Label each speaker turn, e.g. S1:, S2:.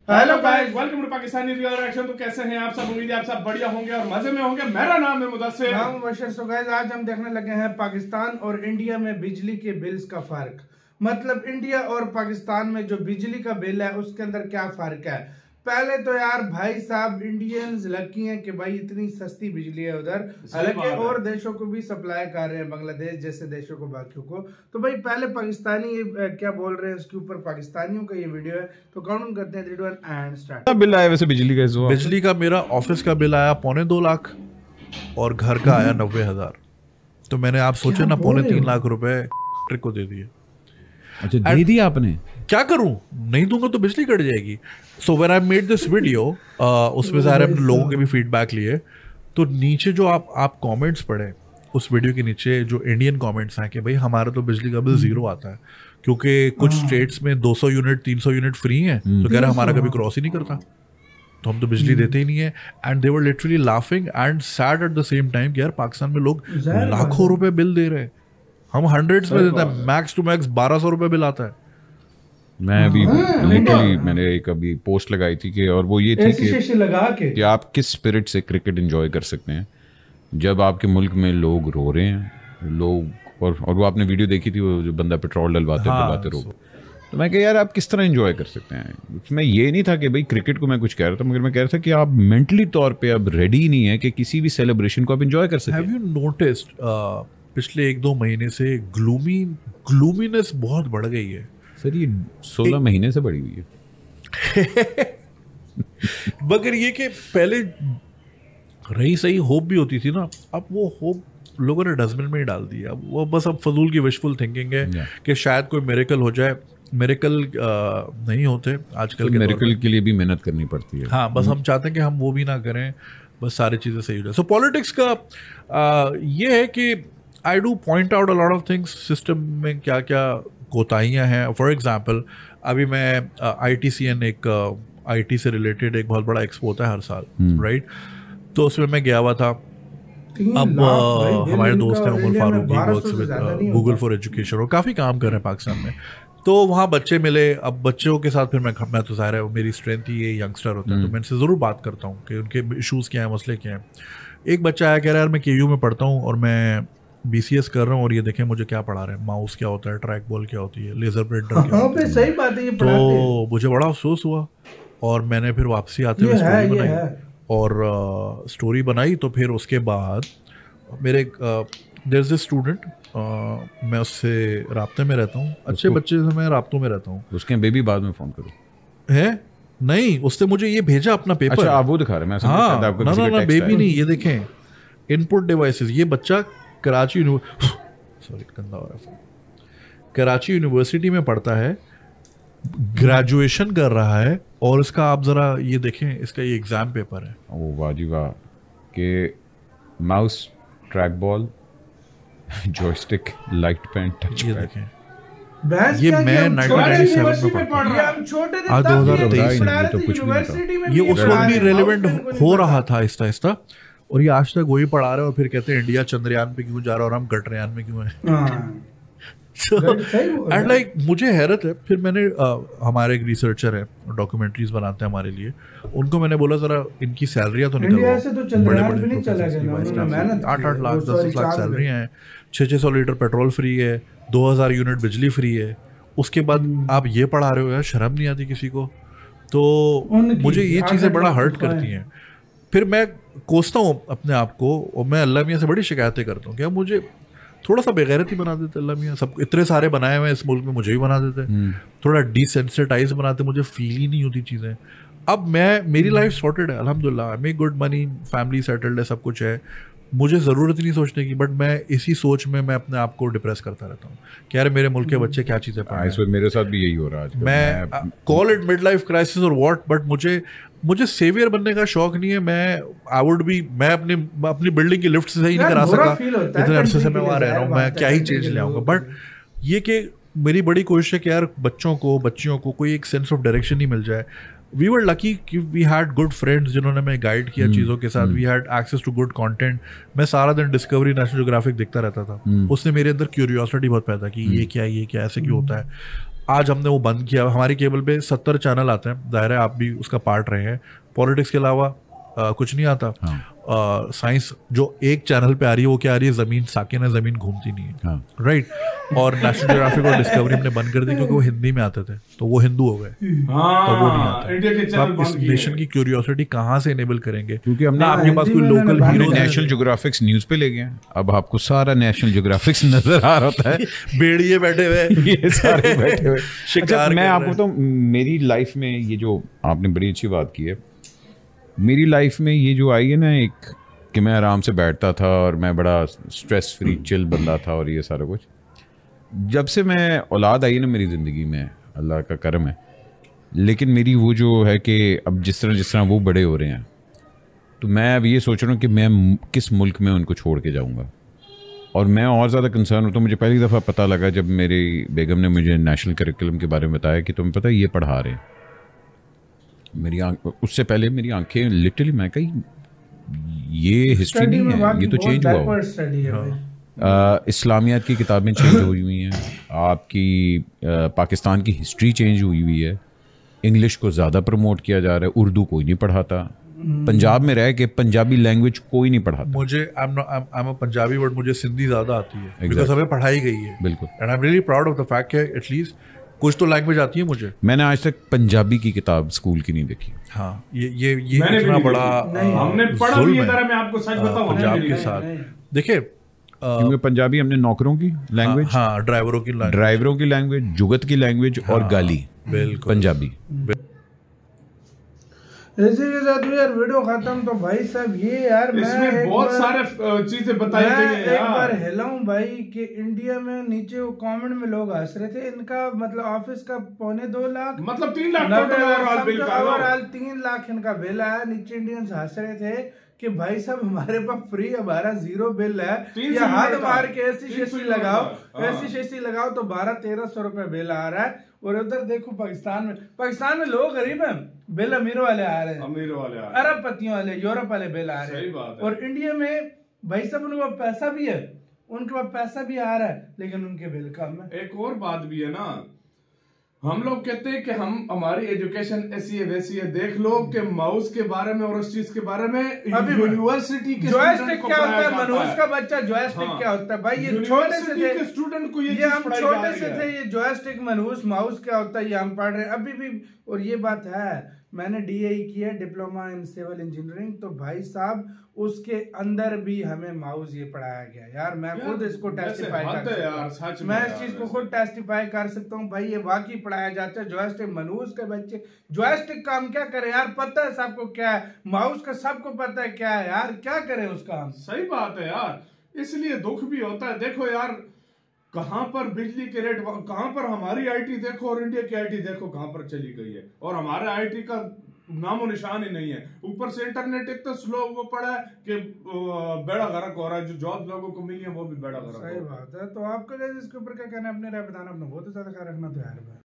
S1: Hello guys, welcome to Pakistani reaction. तो कैसे हैं आप सब? उम्मीद है आप सब बढ़िया होंगे और मजे में होंगे। मेरा नाम है मुदस्सिर।
S2: नाम मुबशर। सो गाइस, आज हम देखने लगे हैं पाकिस्तान और इंडिया में बिजली के बिल्स का फर्क। मतलब इंडिया और पाकिस्तान में जो बिजली का बिल है उसके अंदर क्या फर्क है। पहले तो यार भाई साहब, इंडियंस लकी हैं कि भाई इतनी सस्ती बिजली है उधर, हालांकि और देशों को भी सप्लाई कर रहे हैं, बांग्लादेश जैसे देशों को, बाकियों को। तो भाई पहले पाकिस्तानी क्या बोल रहे हैं उसके ऊपर, पाकिस्तानियों का ये वीडियो है, तो काउंट करते हैं 3, 2, 1 एंड स्टार्ट।
S3: बिल आया वैसे बिजली का?
S4: बिजली का मेरा ऑफिस का बिल आया 2.25 लाख और घर का आया 90,000। तो मैंने, आप सोचे ना, 3.25 लाख रुपए ट्रिक को दे दिए।
S3: अच्छा, दे दिया आपने?
S4: क्या करूं, नहीं दूंगा तो बिजली कट जाएगी। So when I made this video, उसमें सारे अपने लोगों के भी फीडबैक लिए। तो नीचे जो आप कमेंट्स पढ़े उस वीडियो के नीचे, जो इंडियन कमेंट्स हैं कि भाई हमारा तो बिजली का बिल 0 आता है क्योंकि कुछ स्टेट्स में 200 यूनिट 300 यूनिट फ्री हैं, तो कह रहे हमारा कभी क्रॉस ही नहीं करता, तो हम तो बिजली देते ही नहीं है। And they were literally laughing and sad at the same time कि यार पाकिस्तान में लोग लाखों रुपए बिल दे रहे हैं, हम हंड्रेड्स में देते हैं, मैक्स टू मैक्स 1200 रुपए बिल आता है।
S3: मैं अभी लिटरली मैंने एक अभी पोस्ट लगाई थी कि, और वो ये थी कि आप किस स्पिरिट से क्रिकेट एंजॉय कर सकते हैं जब आपके मुल्क में लोग रो रहे हैं, लोग और वो आपने वीडियो देखी थी, वो जो बंदा पेट्रोल डलवाते रो। तो मैं कहा यार आप किस तरह एंजॉय कर सकते हैं। उसमें ये नहीं था कि भाई क्रिकेट को मैं कुछ कह रहा था, मगर मैं कह रहा था कि आप मेंटली तौर पे अब रेडी नहीं है कि किसी भी सेलिब्रेशन को आप एंजॉय कर सकें।
S4: हैव यू नोटिस्ड पिछले 1-2 महीने से ग्लूमीनेस बहुत बढ़ गई है?
S3: सर ये 16 महीने से बढ़ी हुई है।
S4: मगर ये कि पहले रही सही होप भी होती थी ना, अब वो होप लोगों ने डस्टबिन में ही डाल दी। अब वो बस अब फजूल की विशफुल थिंकिंग है कि शायद कोई मिरेकल हो जाए। मिरेकल नहीं होते आजकल के
S3: मिरेकल के लिए भी मेहनत करनी पड़ती है।
S4: हाँ, बस हम चाहते हैं कि हम वो भी ना करें, बस सारी चीज़ें सही हो जाए। सो पॉलिटिक्स का ये है कि I do point out a lot of things, system में क्या क्या कोताहियाँ हैं। फॉर एग्जाम्पल, अभी मैं ITCN, एक IT से रिलेटेड एक बहुत बड़ा एक्सपो होता है हर साल, राइट? तो उसमें मैं गया हुआ था। अब हमारे दोस्त हैं Umar Farooq, works with Google for education और काफ़ी काम कर रहे हैं पाकिस्तान में। तो वहाँ बच्चे मिले। अब बच्चों के साथ फिर मैं तो ज़ाहिर है मेरी स्ट्रेंथ ही ये यंगस्टर होता है, तो मैं इनसे ज़रूर बात करता हूँ कि उनके इशूज़ क्या हैं, मसले क्या हैं। एक बच्चा आया, कह रहा है यार मैं KU में पढ़ता हूँ और मैं BCS कर रहा हूँ और ये देखें मुझे क्या पढ़ा रहे हैं, माउस क्या होता है, ट्रैक बॉल क्या होती है, लेजर प्रिंटर क्या होता है।
S2: सही बात है, ये
S4: तो मुझे बड़ा अफसोस हुआ और मैंने फिर वापसी आते हुए स्टोरी बनाई और स्टोरी बनाई। तो फिर उसके बाद मेरे देयर इज अ स्टूडेंट, मैं उससे राब्ते में रहता हूँ, अच्छे बच्चे से मैं राब्तों में रहता हूँ।
S3: उसके बेबी बाद में फोन करो
S4: है नहीं, उसने मुझे ये भेजा अपना पेपर।
S3: अच्छा, आप वो दिखा रहे हैं? मैं
S4: हाँ, ना बेबी नहीं, ये देखें इनपुट डिवाइसेस। ये बच्चा कराची गंदा हो रहा है, कराची यूनिवर्सिटी में पढ़ता है, ग्रेजुएशन कर रहा है और इसका आप जरा ये देखें, इसका ये एग्जाम पेपर है।
S3: ओ वाह जी वाह, के mouse, track ball, joystick, light pen, touch
S4: ये
S3: पैड।
S4: देखें, ये मैं 1997 में पढ़ा था, आज 2023 में। ये उस वक्त भी रेलेवेंट हो रहा था आहिस्ता आहिस्ता, और ये आज तक वही पढ़ा रहे हैं और फिर कहते हैं इंडिया चंद्रयान पे क्यों जा रहा है और हम गटरयान में क्यों हैं। एंड लाइक मुझे हैरत है। फिर मैंने हमारे एक रिसर्चर है, डॉक्यूमेंट्रीज बनाते हैं हमारे लिए, उनको मैंने बोला जरा इनकी सैलरियाँ तो निकलवाओ, बड़े बड़े 8-8 लाख 10 लाख सैलरी हैं, 600 लीटर पेट्रोल फ्री है, 2000 यूनिट बिजली फ्री है, उसके बाद आप ये पढ़ा रहे हो यार, शर्म नहीं आती किसी को? तो मुझे ये चीज़ें बड़ा हर्ट करती हैं। फिर मैं कोसता हूँ अपने आप को और मैं अल्लाह मियाँ से बड़ी शिकायतें करता हूँ कि मुझे थोड़ा सा बेगैरती बना देते अल्लाह मियाँ। सब इतने सारे बनाए हुए हैं इस मुल्क में, मुझे भी बना देते, थोड़ा डिसेंसिटाइज बनाते, मुझे फील ही नहीं होती चीज़ें। अब मेरी लाइफ सॉर्टेड है अल्हम्दुलिल्लाह, I make good money, family settled है, सब कुछ है, मुझे ज़रूरत ही नहीं सोचने की। बट मैं इसी सोच में मैं अपने आप को डिप्रेस करता रहता हूँ कि यार मेरे मुल्क के बच्चे क्या चीज़ें पढ़ रहे हैं।
S3: मेरे साथ भी यही हो रहा है।
S4: मैं call it mid life crisis और व्हाट, बट मुझे सेवियर बनने का शौक नहीं है। मैं अपनी बिल्डिंग की लिफ्ट से सही नहीं करा सका, इतने अरसे से मैं वहाँ रह रहा हूँ, मैं क्या ही चेंज ले आऊँगा। बट ये कि मेरी बड़ी कोशिश है कि यार बच्चियों को कोई एक सेंस ऑफ डायरेक्शन ही मिल जाए। वी वर लकी कि वी हैड गुड फ्रेंड्स जिन्होंने हमें गाइड किया चीज़ों के साथ। We had access to good content. मैं सारा दिन डिस्कवरी, नेशनल ज्योग्राफिक देखता रहता था। उसने मेरे अंदर क्यूरियोसिटी बहुत पैदा की, ये क्या ऐसे क्यों होता है। आज हमने वो बंद किया। हमारी केबल पे 70 चैनल आते हैं, जाहिर है आप भी उसका पार्ट रहे हैं। पॉलिटिक्स के अलावा कुछ नहीं आता। साइंस जो एक चैनल पे आ रही है वो क्या आ रही है, जमीन साकिन है, जमीन घूमती नहीं है, राइट। और नेशनल ज्योग्राफिक और डिस्कवरी हमने बंद कर दी क्योंकि वो हिंदी में आते थे, तो वो हिंदू हो गए, तो वो नहीं आता।
S1: इंडिया के
S4: तो आप इस नेशन की क्यूरियोसिटी कहाँ से इनेबल करेंगे,
S3: क्योंकि हमने
S4: आपके पास कोई लोकल हीरो
S3: नेशनल ज्योग्राफिक्स न्यूज पे ले गए, अब आपको सारा नेशनल ज्योग्राफिक्स नजर आ रहा होता है।
S4: बेड़िए बैठे हुए
S3: ये सारे बैठे हुए
S4: शिकार।
S3: मैं आपको तो मेरी लाइफ में ये जो आपने बड़ी अच्छी बात की है, मेरी लाइफ में ये जो आई है ना एक, कि मैं आराम से बैठता था और मैं बड़ा स्ट्रेस फ्री चिल बंदा था और ये सारा कुछ, जब से मैं औलाद आई ना मेरी ज़िंदगी में, अल्लाह का करम है। लेकिन मेरी वो जो है कि अब जिस तरह वो बड़े हो रहे हैं, तो मैं अब ये सोच रहा हूँ कि मैं किस मुल्क में उनको छोड़ के जाऊँगा। और मैं और ज़्यादा कंसर्न होता हूँ, मुझे पहली दफ़ा पता लगा जब मेरी बेगम ने मुझे नेशनल करिकुलम के बारे में बताया कि तुम्हें पता है ये पढ़ा रहे हैं। मेरी उससे पहले मेरी आंखें लिटरली, मैं कही ये हिस्ट्री नहीं है, ये तो चेंज हुआ। इस्लामियात की किताबें चेंज हुई हुई हैं, आपकी पाकिस्तान की हिस्ट्री चेंज हुई हुई है, इंग्लिश को ज़्यादा प्रमोट किया जा रहा है, उर्दू कोई नहीं पढ़ाता, पंजाब में रह के पंजाबी लैंग्वेज कोई नहीं पढ़ाता।
S4: मुझे आई एम पंजाबी बट मुझे सिंधी ज़्यादा आती है, बिकॉज़ हमें पढ़ाई गई है।
S3: बिल्कुल,
S4: and I am really proud of the fact कि एटलीस्ट कुछ तो लैंग्वेज आती है मुझे।
S3: मैंने आज तक पंजाबी की किताब स्कूल की नहीं देखी।
S4: हाँ, ये इतना बड़ा
S1: हमने पढ़ा भी इधर है, मैं आपको सच बताऊं
S4: पंजाब के साथ। देखिए
S3: क्योंकि पंजाबी हमने नौकरों की लैंग्वेज,
S4: हाँ ड्राइवरों की
S3: लैंग्वेज, जुगत की लैंग्वेज और गाली,
S4: बिल्कुल
S3: पंजाबी।
S2: इसी के साथ यार वीडियो खत्म। तो भाई साहब ये यार
S1: इसमें बहुत सारे चीजें बताई गई हैं।
S2: एक बार हिलाऊं भाई कि इंडिया में नीचे वो कमेंट में लोग हंस रहे थे, इनका मतलब ऑफिस का 2.25 लाख,
S1: मतलब 3 लाख
S2: ओवरऑल 3 लाख इनका बिल आया। नीचे इंडियंस हंस रहे थे कि भाई साहब हमारे पास फ्री, हमारा 0 बिल है, या हाथ मार के ऐसी शेसी लगाओ तो 1200-1300 रुपए बिल आ रहा है। और उधर देखो पाकिस्तान में लोग गरीब हैं, बिल अमीरों वाले आ रहे हैं, अरबपतियों वाले, यूरोप वाले बिल आ रहे हैं। और इंडिया में भाई साहब उनके पास पैसा भी है, उनके पास पैसा भी आ रहा है, लेकिन उनके बिल कम है।
S1: एक और बात भी है ना, हम लोग कहते हैं कि हमारी एजुकेशन ऐसी है वैसी है। देख लो कि माउस के बारे में और उस चीज के बारे में यूनिवर्सिटी के
S2: जॉयस्टिक क्या होता है, मनुष्य का बच्चा जॉयस्टिक क्या होता है भाई, ये छोटे से थे
S1: स्टूडेंट को
S2: ये हम छोटे से थे, ये जॉयस्टिक माउस क्या होता है ये हम पढ़ रहे हैं अभी भी। और ये बात है, मैंने DAE किया, डिप्लोमा इन सिविल इंजीनियरिंग, तो भाई साहब उसके अंदर भी हमें माउस ये पढ़ाया गया यार। मैं खुद इसको टेस्टिफाई कर सकता हूँ, मैं इस चीज को खुद टेस्टिफाई कर सकता हूँ भाई, ये वाकई पढ़ाया जाता है। जॉयस्टिक मनुष्य के बच्चे जॉयस्टिक काम क्या करे यार, पता है सबको क्या है, माउस का सबको पता है क्या है यार, क्या करें उसका हम।
S1: सही बात है यार, इसलिए दुख भी होता है। देखो यार कहां पर बिजली के रेट, कहां पर हमारी आईटी देखो और इंडिया की आईटी देखो कहां पर चली गई है, और हमारे आईटी का नामो निशान ही नहीं है। ऊपर से इंटरनेट इतना स्लो वो पड़ा है कि बेड़ा गर्क हो रहा है, जो जॉब लोगों को मिली है वो भी बेड़ा गर्क।
S2: सही बात है। तो आपका इसके ऊपर क्या कहना है, अपने राय बताना, अपना बहुत ज्यादा ख्याल रखना तो यार।